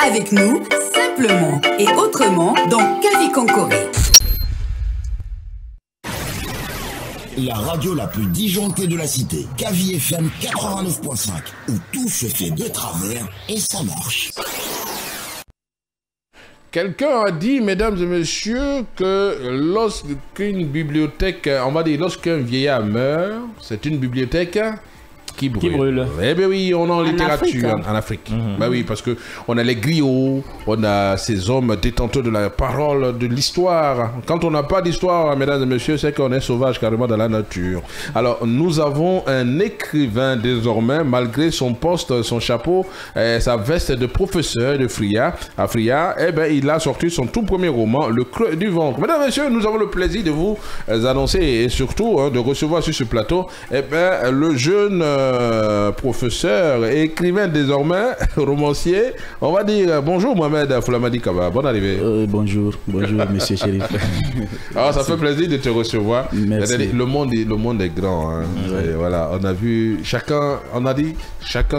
Avec nous, simplement et autrement dans Kavi Konkoré. La radio la plus disjonctée de la cité, Kavi FM 89.5, où tout se fait de travers et ça marche. Quelqu'un a dit, mesdames et messieurs, que lorsqu'une bibliothèque, on va dire, lorsqu'un vieillard meurt, c'est une bibliothèque qui brûle. Eh bien oui, on est en littérature en Afrique. Ben oui, parce que on a les griots, on a ces hommes détenteurs de la parole, de l'histoire. Quand on n'a pas d'histoire, mesdames et messieurs, c'est qu'on est sauvage carrément dans la nature. Alors, nous avons un écrivain désormais, malgré son poste, son chapeau, sa veste de professeur de Fria, eh ben, il a sorti son tout premier roman, Le Creux du Ventre. Mesdames et messieurs, nous avons le plaisir de vous annoncer et surtout de recevoir sur ce plateau, eh ben, le jeune professeur et écrivain désormais, romancier. On va dire bonjour Mohamed Foulamadi Kaba, bonne arrivée. Bonjour monsieur Chérif. Alors ça fait plaisir de te recevoir. Merci. Le monde est grand. Hein. Et voilà, on a vu, chacun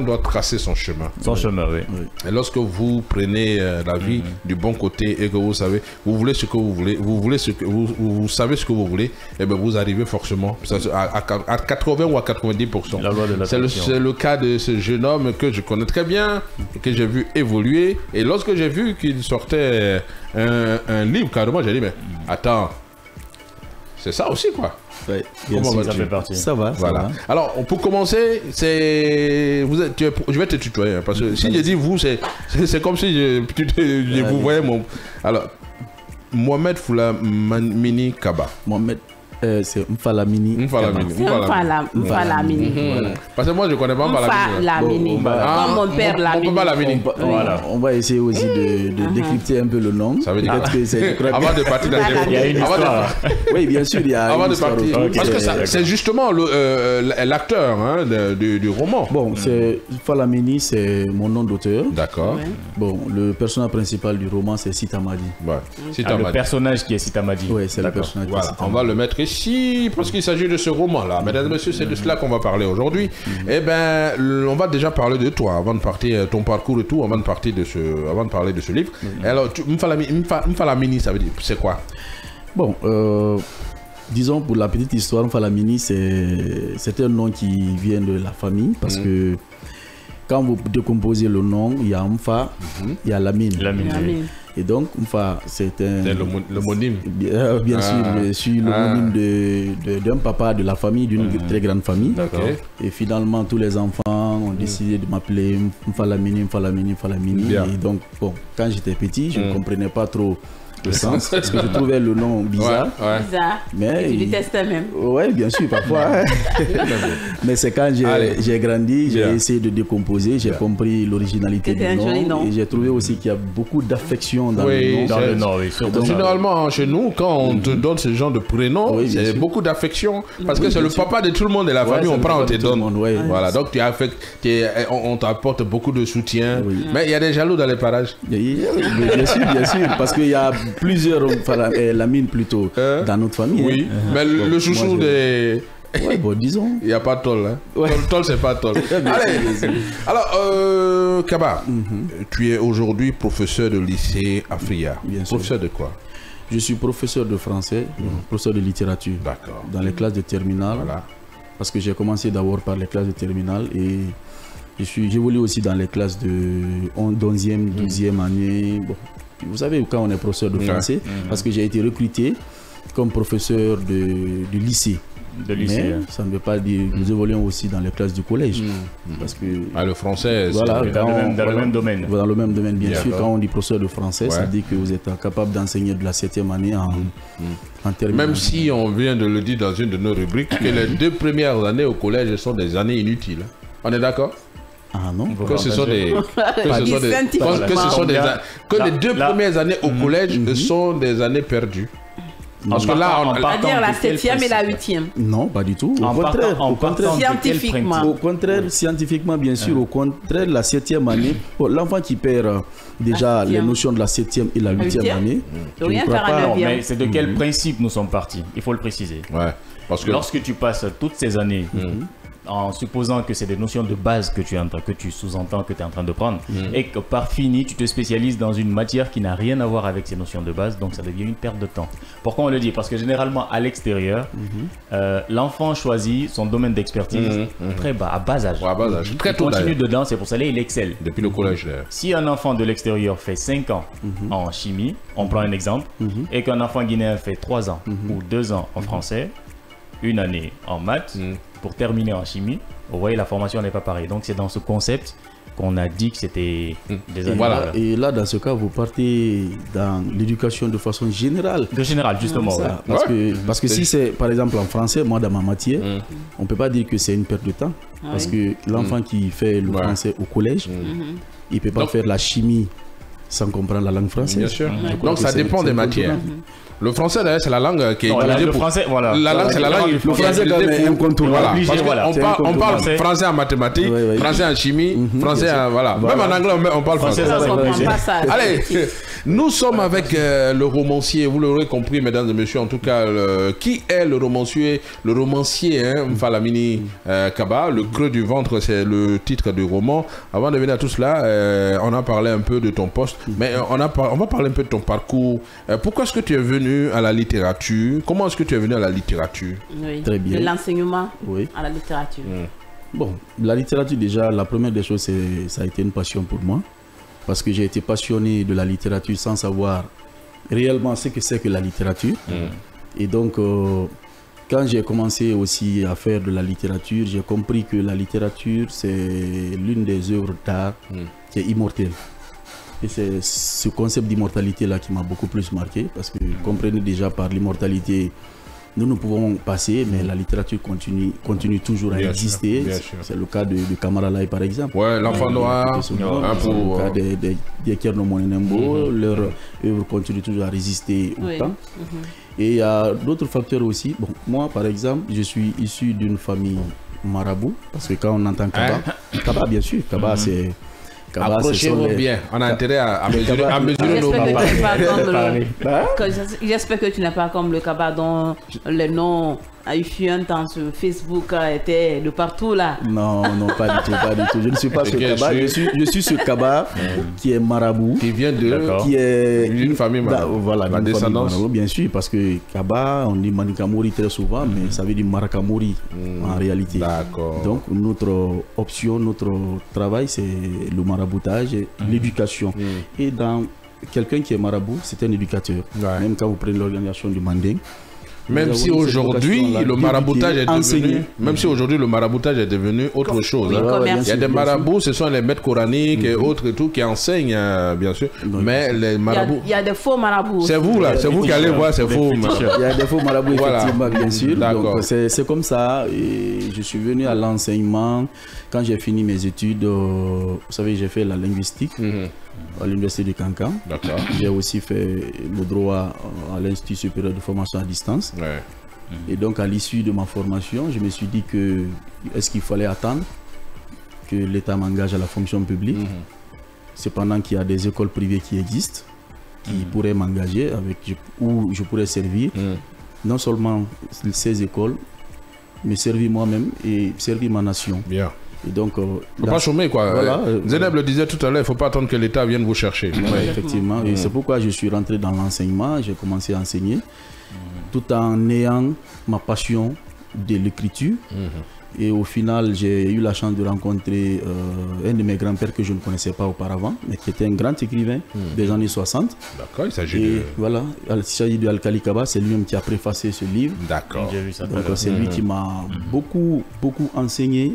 doit tracer son chemin. Son chemin, oui. Et lorsque vous prenez la vie du bon côté et que vous savez, vous voulez ce que vous voulez, vous savez ce que vous voulez, et bien vous arrivez forcément à 80 ou à 90%. La loi de la C'est le cas de ce jeune homme que je connais très bien, que j'ai vu évoluer. Et lorsque j'ai vu qu'il sortait un livre, carrément, j'ai dit, mais attends, c'est ça aussi, quoi. Ouais, ça fait partie. Ça va. Alors, pour commencer, je vais te tutoyer, hein, parce que si je dis vous, c'est comme si je vous voyais mon... Alors, Mohamed Foulamadi Kaba. Mohamed, c'est Mfalamini. Mfalamini. Parce que moi, je ne connais pas Mfalamini. Comme mon père Lamini. On va essayer aussi de décrypter un peu le nom. Ça veut dire que c'est avant de partir dans il y a une histoire. Oui, bien sûr, il y a avant une de histoire. partir. Parce que c'est justement l'acteur du roman. Bon, Mfalamini, c'est mon nom d'auteur. D'accord. Bon, le personnage principal du roman, c'est Sitamadi. Ouais. Le personnage qui est Sitamadi. Oui, c'est le personnage qui est Sitamadi. On va le mettre ici, parce qu'il s'agit de ce roman-là. Mesdames et messieurs, c'est de cela qu'on va parler aujourd'hui. Eh bien, on va déjà parler de toi, avant de partir, ton parcours et tout, avant de parler de ce livre. Alors, Mfalamini, ça veut dire, c'est quoi? Bon, disons pour la petite histoire, Mfalamini, c'est un nom qui vient de la famille, parce que quand vous décomposez le nom, il y a Mfa, il y a Lamine. Et donc, Mfa, c'est l'homonyme. Bien sûr, je suis l'homonyme d'un papa de la famille, d'une très grande famille. Et finalement, tous les enfants ont décidé de m'appeler Mfalamini. Et donc, bon, quand j'étais petit, je ne comprenais pas trop le sens, parce que je trouvais le nom bizarre. Bizarre. Mais tu détestais même. Oui, bien sûr, parfois. Mais c'est quand j'ai grandi, j'ai essayé de décomposer, j'ai compris l'originalité du nom. Et j'ai trouvé aussi qu'il y a beaucoup d'affection dans le nom. Donc, généralement, chez nous, quand on te donne ce genre de prénom, c'est beaucoup d'affection. Parce que c'est le papa de tout le monde et la famille, on prend, on te donne. Voilà, donc on t'apporte beaucoup de soutien. Mais il y a des jaloux dans les parages. Bien sûr, parce qu'il y a plusieurs Lamine plutôt dans notre famille. Oui, mais le chouchou des... Ouais, bon, disons. Il n'y a pas Tol. Hein. Tol, c'est pas Tol. Allez. Alors, Kaba, tu es aujourd'hui professeur de lycée à Fria. Professeur de quoi? Je suis professeur de français, professeur de littérature. D'accord. Dans les classes de terminale. Voilà. Parce que j'ai commencé d'abord par les classes de terminale et j'évolue aussi dans les classes de 11e, 12e année. Bon. Vous savez, quand on est professeur de français, parce que j'ai été recruté comme professeur de lycée. Mais ça ne veut pas dire que nous évoluons aussi dans les classes du collège. Parce que le français, voilà, dans le même domaine. Dans le même domaine, bien sûr. Quand on dit professeur de français, ça dit que vous êtes capable d'enseigner de la 7e année en terminale. Même si on vient de le dire dans une de nos rubriques, que les 2 premières années au collège sont des années inutiles. On est d'accord? Ah non. Que ce sont des les 2 premières années au collège sont des années perdues. Parce que là, on va dire la 7e et la 8e. Non, pas du tout. Au contraire, scientifiquement. Au contraire, scientifiquement, bien sûr. Au contraire, la 7e année, l'enfant qui perd déjà les notions de la 7e et la 8e année. Mais c'est de quel principe nous sommes partis? Il faut le préciser. Ouais. Parce que lorsque tu passes toutes ces années en supposant que c'est des notions de base que tu sous-entends que tu es en train de prendre, et que par fini, tu te spécialises dans une matière qui n'a rien à voir avec ces notions de base, donc ça devient une perte de temps. Pourquoi on le dit? Parce que généralement, à l'extérieur, l'enfant choisit son domaine d'expertise très bas, à bas âge. Très tôt, il continue dedans, c'est pour ça qu'il excelle. Depuis le collège. Si un enfant de l'extérieur fait 5 ans en chimie, on prend un exemple, et qu'un enfant guinéen fait 3 ans ou 2 ans en français, 1 année en maths, pour terminer en chimie, vous voyez, la formation n'est pas pareille. Donc c'est dans ce concept qu'on a dit que c'était des années. Voilà. Et là, dans ce cas, vous partez dans l'éducation de façon générale. De général, justement. Ça, parce que si c'est, par exemple, en français, moi, dans ma matière, on ne peut pas dire que c'est une perte de temps. Parce que l'enfant qui fait le français au collège, il ne peut pas faire la chimie sans comprendre la langue française. Bien sûr. Donc ça dépend des matières. Le français, d'ailleurs, c'est la langue qui est utilisée pour... Français, voilà. La langue, c'est la langue. Le français, quand même, est incontournable. Voilà. Parce qu'on parle français en mathématiques, français en chimie, français en... Voilà. Même en anglais, on parle français. Allez, nous sommes avec le romancier. Vous l'aurez compris, mesdames et messieurs, en tout cas, qui est le romancier? Le romancier, Mfalamini Kaba. Le creux du ventre, c'est le titre du roman. Avant de venir à tout cela, on a parlé un peu de ton poste, mais on va parler un peu de ton parcours. Pourquoi est-ce que tu es venu à la littérature? Comment est-ce que tu es venu à la littérature? Oui. Très bien. De l'enseignement à la littérature. Bon, la littérature, déjà, la première des choses, ça a été une passion pour moi. Parce que j'ai été passionné de la littérature sans savoir réellement ce que c'est que la littérature. Et donc, quand j'ai commencé aussi à faire de la littérature, j'ai compris que la littérature, c'est l'une des œuvres d'art qui est immortelle. Et c'est ce concept d'immortalité-là qui m'a beaucoup plus marqué, parce que vous comprenez déjà, par l'immortalité, nous pouvons passer, mais la littérature continue toujours à exister. C'est le cas de Kamara Lai, par exemple. Ouais, l'enfant noir. C'est le cas des Kerno Monenembo. Leur œuvre continue toujours à résister au temps. Et il y a d'autres facteurs aussi. Bon, moi, par exemple, je suis issu d'une famille marabout, parce que quand on entend Kaba, Kaba, bien sûr, Kaba, c'est... Approchez-vous bien, on a intérêt à mesurer nos J'espère que tu n'es pas comme le Kaba dont le nom a eu un temps sur Facebook, était de partout là. Non, pas du tout. Je ne suis pas ce Kaba, je suis ce Kaba qui est marabout. Qui vient de... Qui est une famille marabout. Voilà, la descendance. Marabout, bien sûr, parce que Kaba, on dit Manikamori très souvent, mais ça veut dire Marakamori en réalité. D'accord. Donc notre option, notre travail, c'est le maraboutage et l'éducation. Et dans quelqu'un qui est marabout, c'est un éducateur. Même quand vous prenez l'organisation du Manding, même si aujourd'hui le maraboutage est devenu, autre chose. Il y a des marabouts, ce sont les maîtres coraniques et autres et tout qui enseignent, bien sûr. Mais les marabouts. Il y a des faux marabouts. C'est vous là, c'est vous qui allez voir ces faux. Il y a des faux marabouts, effectivement, bien sûr. Donc c'est comme ça. Et je suis venu à l'enseignement quand j'ai fini mes études. Vous savez, j'ai fait la linguistique à l'université de Cancan. J'ai aussi fait le droit à l'Institut supérieur de formation à distance. Et donc à l'issue de ma formation, je me suis dit que est-ce qu'il fallait attendre que l'État m'engage à la fonction publique, cependant qu'il y a des écoles privées qui existent, qui pourraient m'engager, où je pourrais servir, non seulement ces écoles, mais servir moi-même et servir ma nation. Bien. Et donc, faut pas chômer quoi. Voilà, Zeneb le disait tout à l'heure, il ne faut pas attendre que l'État vienne vous chercher. Effectivement, et c'est pourquoi je suis rentré dans l'enseignement, j'ai commencé à enseigner, tout en ayant ma passion de l'écriture. Et au final, j'ai eu la chance de rencontrer un de mes grands-pères que je ne connaissais pas auparavant, mais qui était un grand écrivain des années 60. D'accord, il s'agit de... Voilà, il s'agit de Alkali Kaba, c'est lui-même qui a préfacé ce livre. D'accord. Donc c'est lui qui m'a beaucoup enseigné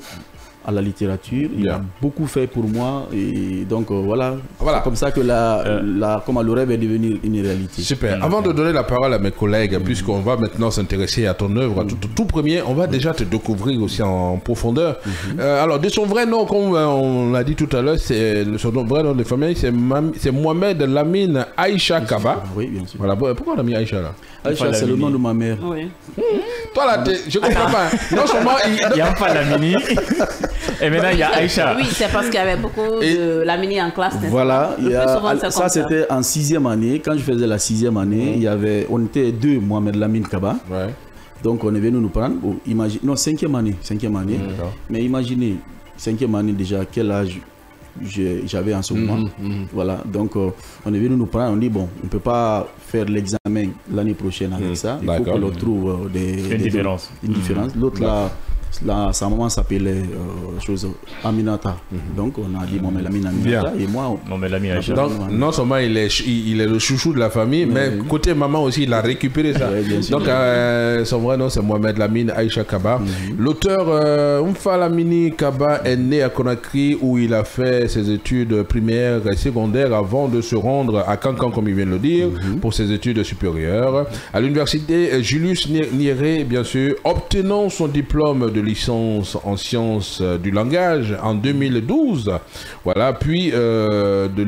à la littérature, il a beaucoup fait pour moi et donc voilà. C'est comme ça que le rêve est devenu une réalité. Super. Avant de donner la parole à mes collègues, puisqu'on va maintenant s'intéresser à ton œuvre, tout premier, on va déjà te découvrir aussi en profondeur. Alors de son vrai nom, comme on l'a dit tout à l'heure, son vrai nom de famille, c'est Mohamed Lamine Aïcha Kaba. Oui, bien sûr. Voilà. Pourquoi on a mis Aïcha là? Aïcha, c'est le nom de ma mère. Oui. Toi là, je comprends pas. Non seulement il y a pas Lamini. Et maintenant, il y a Aïcha. Oui, c'est parce qu'il y avait beaucoup de Lamini en classe. Voilà, ça c'était en 6e année. Quand je faisais la 6e année, on était deux Mohamed Lamine Kaba. Donc on est venu nous prendre, non, cinquième année. Mais imaginez, 5e année déjà, quel âge j'avais en ce moment. Voilà, donc on est venu nous prendre, on dit bon, on ne peut pas faire l'examen l'année prochaine avec ça, il faut qu'on trouve une différence. L'autre là, sa maman s'appelait Aminata. Donc on a dit bon, mais l'Amine Aminata et moi. Donc non seulement il est le chouchou de la famille, mais côté maman aussi, il a récupéré ça. Donc son vrai nom c'est Mohamed Lamine Aïcha Kaba. L'auteur Mfa Lamini Kaba est né à Conakry où il a fait ses études primaires et secondaires avant de se rendre à Cancan, comme il vient de le dire, pour ses études supérieures. À l'université Julius Nyerere, bien sûr, obtenant son diplôme de licence en sciences du langage en 2012, voilà, puis de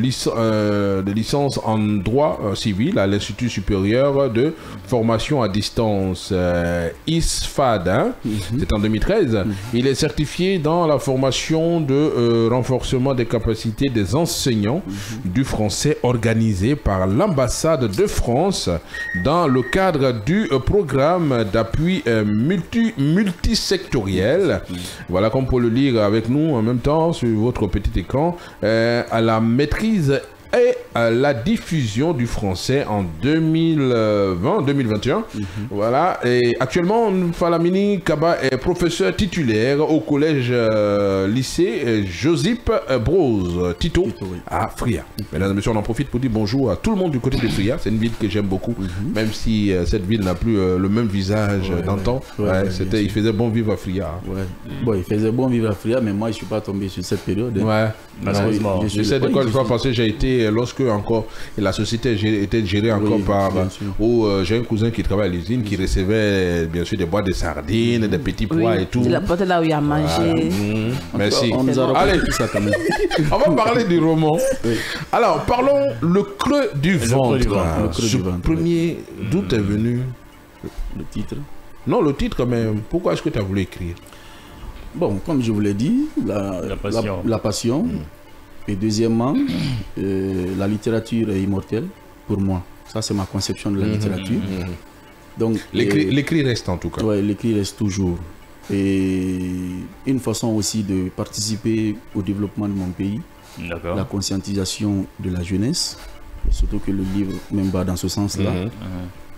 licence en droit civil à l'Institut supérieur de formation à distance ISFAD, c'est en 2013. Il est certifié dans la formation de renforcement des capacités des enseignants du français organisé par l'ambassade de France dans le cadre du programme d'appui multisectoriel. Voilà, comme pour le lire avec nous en même temps sur votre petit écran, à la maîtrise et à la diffusion du français en 2020-2021. Voilà, et actuellement, Falamini Kaba est professeur titulaire au collège lycée Josip Broz Tito à Fria. Mesdames et messieurs, on en profite pour dire bonjour à tout le monde du côté de Fria. C'est une ville que j'aime beaucoup, même si cette ville n'a plus le même visage d'antan. Il faisait bon vivre à Fria. Bon, il faisait bon vivre à Fria, mais moi je ne suis pas tombé sur cette période. Malheureusement. Je sais de quoi je vais passer. J'ai été lorsque encore la société était gérée encore par j'ai un cousin qui travaille à l'usine qui recevait bien sûr des boîtes de sardines, des petits pois et tout. C'est la porte là où il a mangé. Merci. Allez, on va parler du roman. Alors parlons le creux du ventre. Ce premier, d'où est venu le titre? Non, le titre, mais pourquoi est-ce que tu as voulu écrire? Bon, comme je vous l'ai dit, la passion. Et deuxièmement, la littérature est immortelle pour moi. Ça, c'est ma conception de la littérature. Donc, l'écrit reste en tout cas. Oui, l'écrit reste toujours. Et une façon aussi de participer au développement de mon pays, la conscientisation de la jeunesse, surtout que le livre même va dans ce sens-là.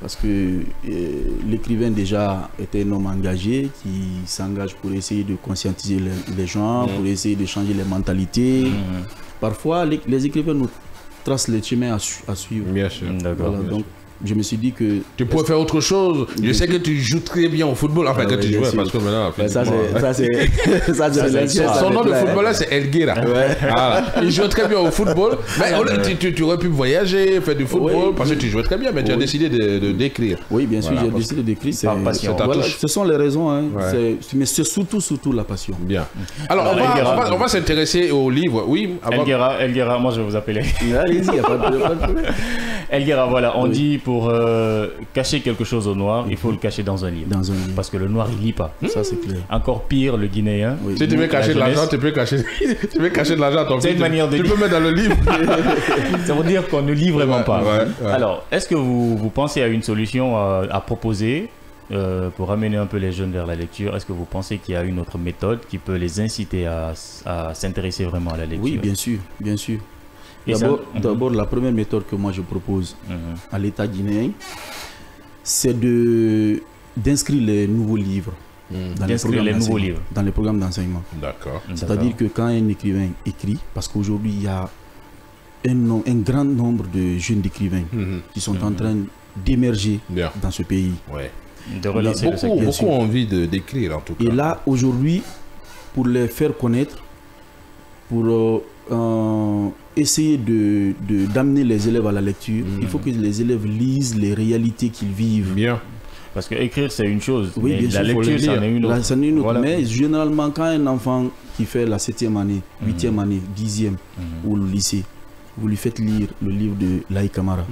Parce que l'écrivain déjà était un homme engagé qui s'engage pour essayer de conscientiser les gens, pour essayer de changer les mentalités. Parfois, les écrivains nous tracent les chemins à suivre. Bien sûr. Voilà, donc, je me suis dit que... Tu pourrais faire autre chose. Je sais que tu joues très bien au football. Enfin, que tu jouais, parce que maintenant... Son nom de footballeur, c'est Elguera. Voilà. Il joue très bien au football. Mais tu aurais pu voyager, faire du football, parce que tu jouais très bien, mais tu as décidé d'écrire. Oui, bien sûr, j'ai décidé d'écrire. Ce sont les raisons. Mais c'est surtout la passion. Bien. Alors, on va s'intéresser au livre. Oui. Elguera, moi je vais vous appeler. Allez-y, il n'y a pas de problème. Elguera, voilà, on dit pour cacher quelque chose au noir, il faut le cacher dans un livre. Parce que le noir, il lit pas. Ça, c'est clair. Encore pire, le Guinéen. Si tu veux cacher de l'argent, tu peux cacher de l'argent à ton fils. Tu peux mettre dans le livre. Ça veut dire qu'on ne lit vraiment pas. Alors, est-ce que vous pensez à une solution à proposer pour amener un peu les jeunes vers la lecture? Est-ce que vous pensez qu'il y a une autre méthode qui peut les inciter à s'intéresser vraiment à la lecture? Oui, bien sûr, bien sûr. D'abord, la première méthode que moi je propose à l'État guinéen, c'est d'inscrire les nouveaux livres dans les programmes d'enseignement. D'accord. C'est-à-dire que quand un écrivain écrit, parce qu'aujourd'hui il y a un grand nombre de jeunes écrivains qui sont en train d'émerger dans ce pays. De relancer le secteur. Beaucoup ont envie d'écrire en tout cas. Et là, aujourd'hui, pour les faire connaître, pour essayer d'amener les élèves à la lecture, il faut que les élèves lisent les réalités qu'ils vivent. Bien. Parce que écrire c'est une chose, oui, mais la lecture c'en est une autre. Voilà. Mais généralement quand un enfant qui fait la 7e année, 8e année, 10e ou le lycée, vous lui faites lire le livre de Laï Camara.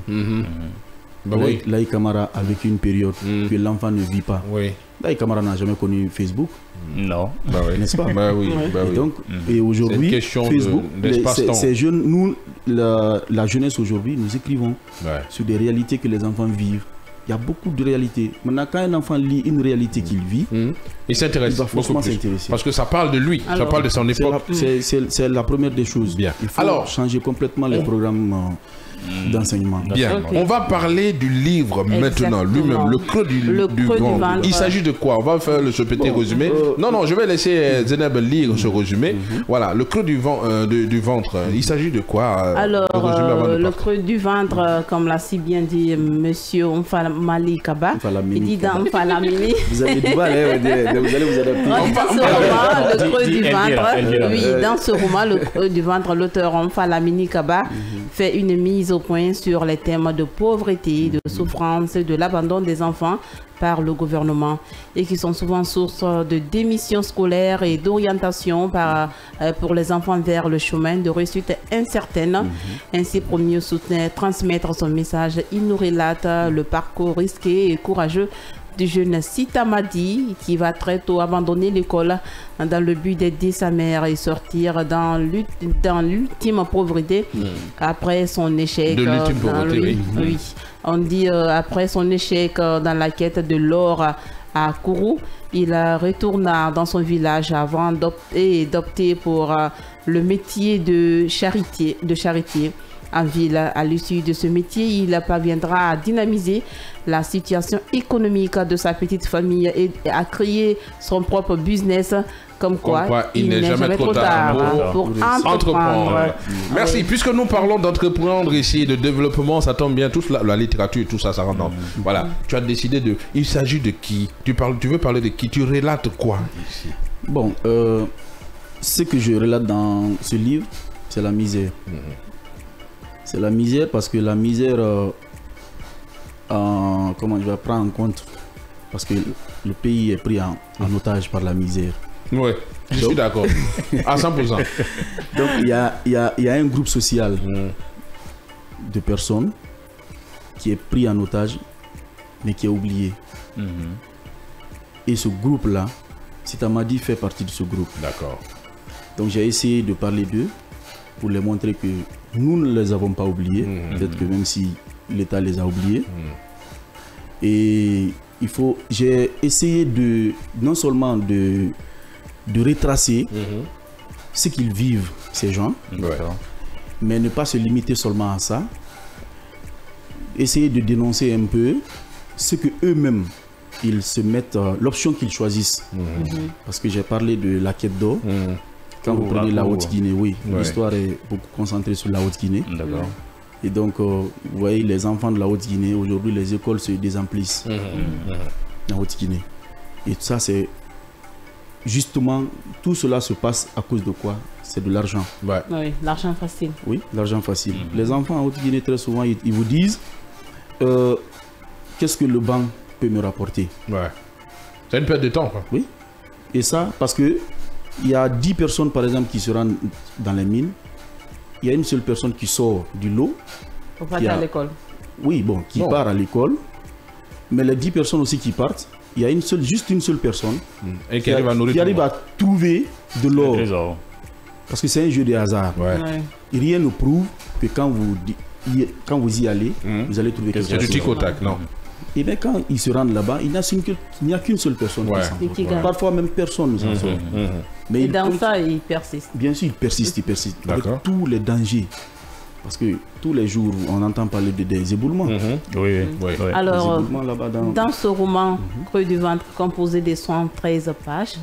Laï Camara avec une période que l'enfant ne vit pas. Laï Camara n'a jamais connu Facebook. Non. N'est-ce pas? Et donc, et aujourd'hui, Facebook, ces jeunes, nous, la jeunesse aujourd'hui, nous écrivons sur des réalités que les enfants vivent. il y a beaucoup de réalités. Maintenant, quand un enfant lit une réalité qu'il vit, il s'intéresse beaucoup plus. Parce que ça parle de lui, ça parle de son époque. C'est la première des choses. Bien. Il faut changer complètement les programmes d'enseignement. Bien. On va parler du livre maintenant, lui-même, le creux du ventre. Il s'agit de quoi? On va faire ce petit résumé. Non, je vais laisser Zeneb lire ce résumé. Voilà, le creux du ventre. Il s'agit de quoi? Alors, le creux du ventre, comme l'a si bien dit Monsieur Mfalami Kaba, il dit dans Mfalamini. Vous avez du mal, vous allez vous adapter. Le creux du ventre, oui, dans ce roman, le creux du ventre, l'auteur Mfalamini Kaba fait une mise au point sur les thèmes de pauvreté, de souffrance et de l'abandon des enfants par le gouvernement et qui sont souvent source de démission scolaire et d'orientation pour les enfants vers le chemin de réussite incertaine. Ainsi, pour mieux soutenir, transmettre son message, il nous relate le parcours risqué et courageux du jeune Sita Madi qui va très tôt abandonner l'école dans le but d'aider sa mère et sortir dans l'ultime pauvreté après son échec. De l'ultime pauvreté, oui. On dit après son échec dans la quête de l'or à Kourou, il retourna dans son village avant d'opter pour le métier de charité. En ville, à l'issue de ce métier, il parviendra à dynamiser la situation économique de sa petite famille et à créer son propre business. Comme quoi il n'est jamais trop tard pour entreprendre. Merci. Oui. Puisque nous parlons d'entreprendre ici, de développement, ça tombe bien, toute la littérature, tout ça, ça rentre. Voilà. Tu as décidé de... Il s'agit de qui? Tu veux parler de qui? Tu relates quoi ici? Bon, ce que je relate dans ce livre, c'est la misère. C'est la misère parce que la misère, comment je vais prendre en compte, parce que le pays est pris en otage par la misère. Oui, je suis d'accord, à 100%. Donc il y a un groupe social de personnes qui est pris en otage, mais qui est oublié. Et ce groupe-là, Sita Madi fait partie de ce groupe. D'accord. Donc j'ai essayé de parler d'eux pour les montrer que nous ne les avons pas oubliés, peut-être que même si l'État les a oubliés. Et j'ai essayé non seulement de retracer ce qu'ils vivent, ces gens, mais ne pas se limiter seulement à ça. Essayer de dénoncer un peu ce que eux-mêmes, ils se mettent, l'option qu'ils choisissent. Parce que j'ai parlé de la quête d'eau. Quand vous prenez la Haute-Guinée, l'histoire est beaucoup concentrée sur la Haute-Guinée. Et donc, vous voyez, les enfants de la Haute-Guinée, aujourd'hui, les écoles se désemplissent en Haute-Guinée. Et tout ça, c'est justement, tout cela se passe à cause de quoi? C'est de l'argent. Oui, l'argent facile. Oui, l'argent facile. Les enfants en Haute-Guinée, très souvent, ils vous disent qu'est-ce que le banc peut me rapporter? C'est une perte de temps, quoi. Oui. Et ça, parce que il y a 10 personnes, par exemple, qui se rendent dans les mines. Il y a une seule personne qui sort du lot. Pour partir à l'école. Oui, bon, qui part à l'école. Mais les 10 personnes aussi qui partent, il y a juste une seule personne et qui arrive à trouver de l'or. Parce que c'est un jeu de hasard. Et rien ne prouve que quand vous y allez, vous allez trouver quelque chose. C'est du tic au tac, non. Et bien quand ils se rendent là-bas, il n'y a qu'une seule personne qui s'en sort. Parfois même personne ne s'en sort. Mais dans ça, il persiste. Bien sûr, il persiste. Avec tous les dangers. Parce que tous les jours, on entend parler des éboulements. Alors, dans ce roman, Creux du ventre, composé de 113 pages,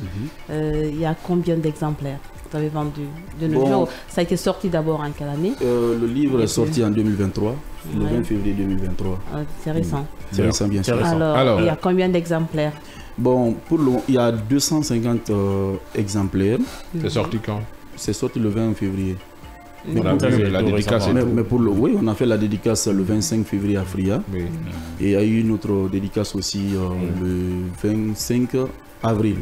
il y a combien d'exemplaires vous avez vendu de nos jours? Ça a été sorti d'abord en quelle année? Le livre est sorti en 2023, le 20 février 2023. C'est récent. C'est récent, bien sûr. Alors, il y a combien d'exemplaires? Bon, il y a 250 exemplaires. C'est sorti quand? C'est sorti le 20 février. On a fait la dédicace. Oui, on a fait la dédicace le 25 février à Fria. Et il y a eu une autre dédicace aussi le 25 avril.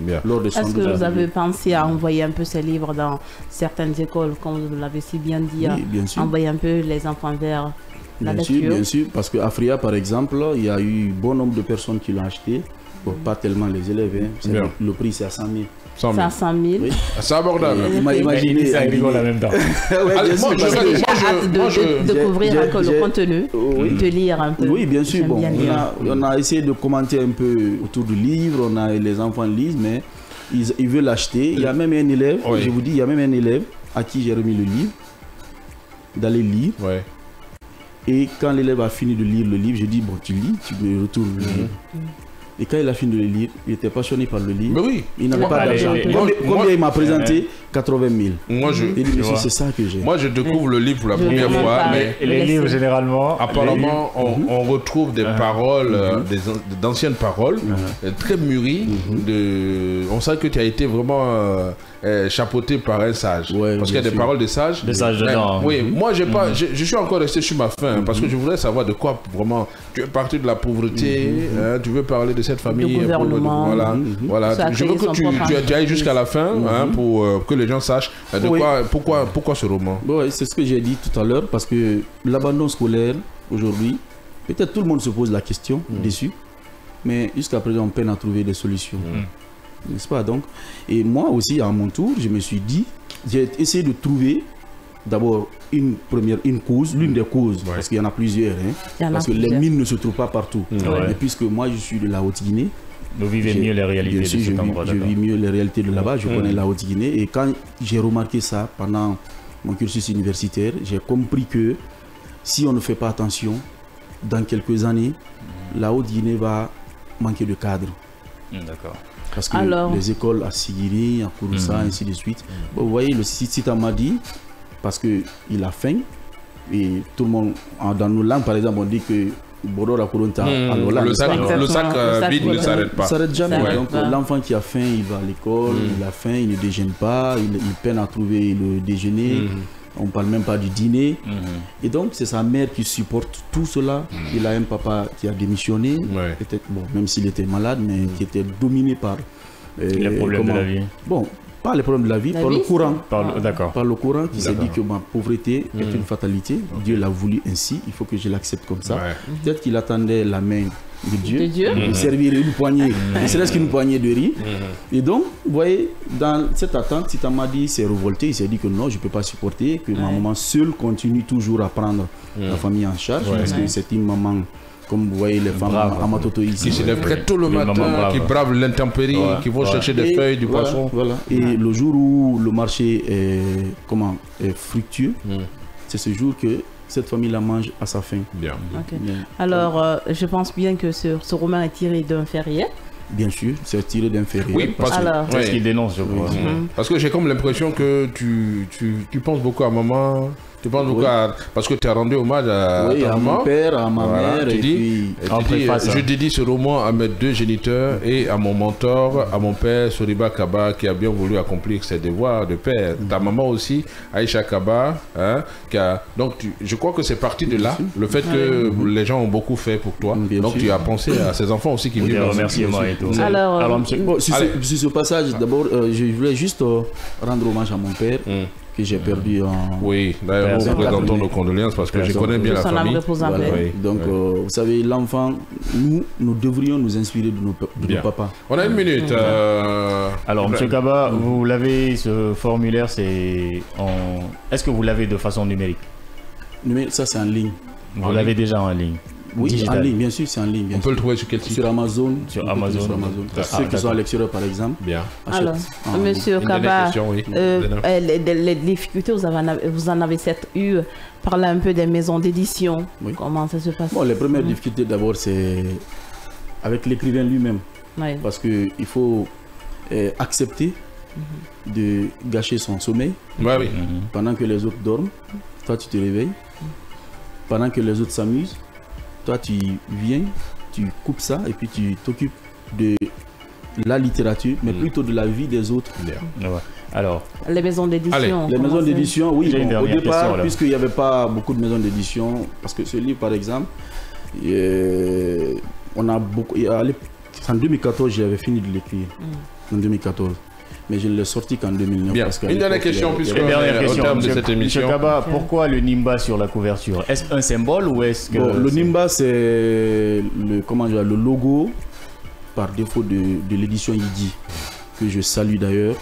Est-ce que vous avez pensé à envoyer un peu ces livres dans certaines écoles, comme vous l'avez si bien dit, bien sûr. Envoyer un peu les enfants vers la lecture? Bien sûr, parce qu'à Fria, par exemple, il y a eu bon nombre de personnes qui l'ont acheté. Bon, pas tellement les élèves, le prix c'est à 100 000. 100 000. 500 000. Oui. C'est abordable. Imaginez ça rigole en même temps. J'ai hâte de découvrir un peu le contenu, de lire un peu. Oui, bien sûr. Bon, on a essayé de commenter un peu autour du livre. Les enfants lisent, mais ils veulent l'acheter. Il y a même un élève, je vous dis, il y a même un élève à qui j'ai remis le livre, d'aller lire. Ouais. Et quand l'élève a fini de lire le livre, je dis, bon, tu lis, tu me retournes le livre. Et quand il a fini de le lire, il était passionné par le livre. Mais oui. Il n'avait pas d'argent. Combien il m'a présenté? 80 000. Moi, c'est ça que j'ai. Moi, je découvre le livre pour la première fois. Mais les livres, généralement. Apparemment, on retrouve des paroles, d'anciennes paroles, très mûries. On sait que tu as été vraiment chapeauté par un sage. Parce qu'il y a des paroles de sages. Des sages dedans. Oui, moi, je suis encore resté sur ma faim. Parce que je voudrais savoir de quoi vraiment. Tu es parti de la pauvreté. Tu veux parler de cette famille. Le gouvernement. Voilà. Je veux que tu ailles jusqu'à la fin pour que les gens sachent pourquoi ce roman. C'est ce que j'ai dit tout à l'heure, parce que l'abandon scolaire aujourd'hui, peut-être tout le monde se pose la question dessus, mais jusqu'à présent on peine à trouver des solutions, n'est-ce pas? Donc, et moi aussi à mon tour, je me suis dit, j'ai essayé de trouver d'abord l'une des causes, parce qu'il y en a plusieurs, parce que les mines ne se trouvent pas partout. Et puisque moi je suis de la Haute-Guinée, vous vivez mieux les réalités de cet endroit. Je vis mieux les réalités de là-bas, je connais la Haute-Guinée. Et quand j'ai remarqué ça pendant mon cursus universitaire, j'ai compris que si on ne fait pas attention, dans quelques années, la Haute-Guinée va manquer de cadres. D'accord. Parce que les écoles à Sigiri, à Kouroussa, ainsi de suite. Vous voyez, le Sita m'a dit, parce qu'il a faim, et tout le monde, dans nos langues par exemple, on dit que le sac vide ne s'arrête pas. Ne s'arrête jamais. Donc l'enfant qui a faim, il va à l'école, il a faim, il ne déjeune pas, il peine à trouver le déjeuner. On ne parle même pas du dîner. Et donc c'est sa mère qui supporte tout cela. Il a un papa qui a démissionné, peut-être, même s'il était malade, mais qui était dominé par les problèmes de la vie. Bon, pas les problèmes de la vie, par le courant. Par le courant qui s'est dit que ma pauvreté est une fatalité. Dieu l'a voulu ainsi, il faut que je l'accepte comme ça. Peut-être qu'il attendait la main de Dieu, de servir une poignée, ne serait-ce qu'une poignée de riz. Et donc, vous voyez, dans cette attente, Sita Madi s'est révolté, il s'est dit que non, je ne peux pas supporter que ma maman seule continue toujours à prendre la famille en charge, parce que c'est une maman. Comme vous voyez les femmes à Matoto ici. Qui se lèvent très tôt le matin, qui bravent l'intempérie, qui vont chercher des feuilles, du poisson. Et le jour où le marché est fructueux, c'est ce jour que cette famille-là mange à sa faim. Bien. Alors, je pense bien que ce roman est tiré d'un ferrier. Bien sûr, c'est tiré d'un ferrier. Oui, parce qu'il dénonce, je crois. Parce que j'ai comme l'impression que tu penses beaucoup à maman. Tu penses beaucoup parce que tu as rendu hommage à ta maman, mon père, à ma mère. Tu dis, je dédie ce roman à mes deux géniteurs et à mon mentor, à mon père Soriba Kaba, qui a bien voulu accomplir ses devoirs de père. Ta maman aussi, Aïcha Kaba. Donc je crois que c'est parti de là, le fait que les gens ont beaucoup fait pour toi. Donc tu as pensé à ces enfants aussi qui vivent dans remerciements et tout. Alors, sur ce passage, d'abord, je voulais juste rendre hommage à mon père. Que j'ai perdu en... Oui, d'ailleurs nous présentons nos condoléances parce que je connais bien la famille. Voilà. Donc vous savez, l'enfant, nous devrions nous inspirer de nos papas. On a une minute. Alors M. Kaba, vous l'avez, ce formulaire, c'est en... Est-ce que vous l'avez de façon numérique? Ça c'est en ligne. Vous l'avez déjà en ligne? Oui, digital. En ligne, bien sûr, c'est en ligne. On peut le trouver sur quel site? Sur Amazon. Sur Amazon. Ceux qui sont à l'extérieur, par exemple. Bien. Alors, Monsieur Kaba, les difficultés, vous en avez certes eu. Parlez un peu des maisons d'édition. Oui. Comment ça se passe? Bon, les premières difficultés, d'abord, c'est avec l'écrivain lui-même. Oui. Parce qu'il faut accepter de gâcher son sommeil. Pendant que les autres dorment, toi, tu te réveilles. Pendant que les autres s'amusent, toi tu viens, tu coupes ça et puis tu t'occupes de la littérature, mais plutôt de la vie des autres. Alors, les maisons d'édition. Les maisons d'édition, oui. Bon, au départ, puisqu'il n'y avait pas beaucoup de maisons d'édition, parce que ce livre, par exemple, on a beaucoup. En 2014, j'avais fini de l'écrire. En 2014. Mais je ne l'ai sorti qu'en 2009. Bien. Une dernière question, puisque au terme de cette émission. M. Kaba, pourquoi le Nimba sur la couverture? Est-ce un symbole ou est-ce que... Le Nimba, c'est le logo par défaut de l'édition Yidi. que je salue d'ailleurs,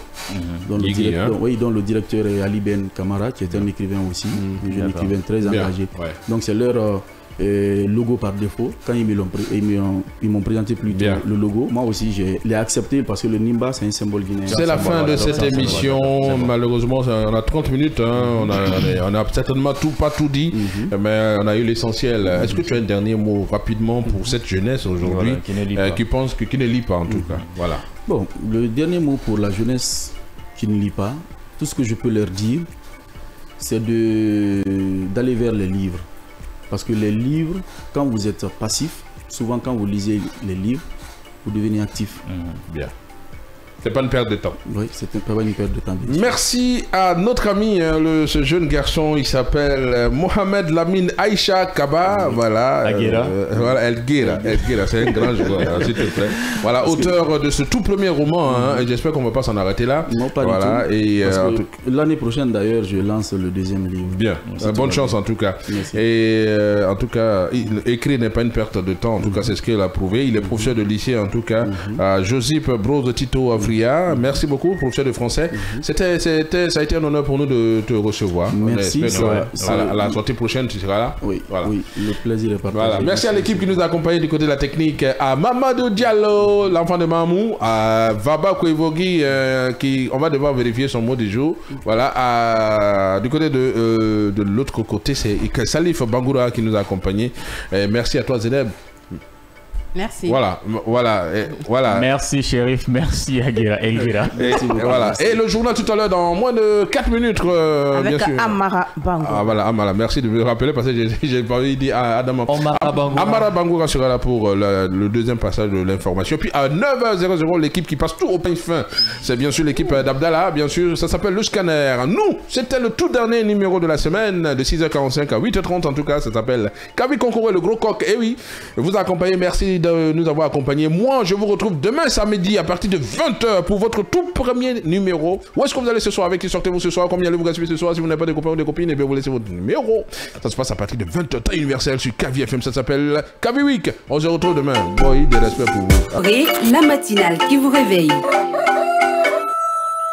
dont le directeur est Ali Ben Kamara, qui est un écrivain aussi, un jeune écrivain très engagé. Donc c'est leur logo par défaut. Quand ils m'ont présenté plutôt le logo, moi aussi je l'ai accepté parce que le Nimba c'est un symbole guinéen. C'est la fin de cette émission. Malheureusement on a 30 minutes, on a certainement pas tout dit, mais on a eu l'essentiel. Est-ce que tu as un dernier mot rapidement pour cette jeunesse aujourd'hui qui ne lit pas en tout cas? Voilà. Bon, le dernier mot pour la jeunesse qui ne lit pas, tout ce que je peux leur dire, c'est d'aller vers les livres. Parce que les livres, quand vous êtes passif, souvent quand vous lisez les livres, vous devenez actif. Bien. C'est pas une perte de temps. Oui, c'est pas une perte de temps. Merci à notre ami, ce jeune garçon, il s'appelle Mohamed Lamine Aïcha Kaba. Voilà. Voilà, El Guera, c'est un grand joueur, s'il te plaît. Voilà, auteur de ce tout premier roman, et j'espère qu'on ne va pas s'en arrêter là. Non, pas du tout. Et l'année prochaine, d'ailleurs, je lance le deuxième livre. Bien, bonne chance en tout cas. Merci. Et en tout cas, écrire n'est pas une perte de temps, en tout cas, c'est ce qu'il a prouvé. Il est professeur de lycée, en tout cas, à Josip Broz Tito Afrika. Merci beaucoup, professeur de français. Ça a été un honneur pour nous de te recevoir. Merci. À la sortie prochaine, tu seras là. Oui, voilà. Oui, le plaisir est partagé. Voilà. Merci à l'équipe qui nous a accompagnés du côté de la technique, à Mamadou Diallo, l'enfant de Mamou, à Vaba Kouevogi, on va devoir vérifier son mot du jour. Voilà, du côté de l'autre côté, c'est Salif Bangoura qui nous a accompagnés. Merci à toi, Zeneb. Merci. Voilà. Merci, Chérif. Merci, Elguera. Et le journal tout à l'heure dans moins de 4 minutes, avec bien sûr. Amara Bangoura. Ah voilà, Amara. Merci de me rappeler parce que j'ai pas envie de dire à Adam. Amara Bangoura sera là pour le deuxième passage de l'information. Puis à 9h00, l'équipe qui passe tout au pain fin, c'est bien sûr l'équipe d'Abdallah. Bien sûr, ça s'appelle le Scanner. Nous, c'était le tout dernier numéro de la semaine de 6h45 à 8h30. En tout cas, ça s'appelle Kavi Concouré, le gros coq. Et oui, vous accompagnez. Merci de nous avoir accompagnés. Moi, je vous retrouve demain samedi à partir de 20h pour votre tout premier numéro. Où est-ce que vous allez ce soir? Avec qui sortez-vous ce soir? Combien allez-vous gaspiller ce soir? Si vous n'avez pas de copains ou de copines, eh bien vous laissez votre numéro. Ça se passe à partir de 20h temps universel sur Kavi FM. Ça s'appelle Kavi Week. On se retrouve demain. Boy, de respect pour vous. La matinale qui vous réveille.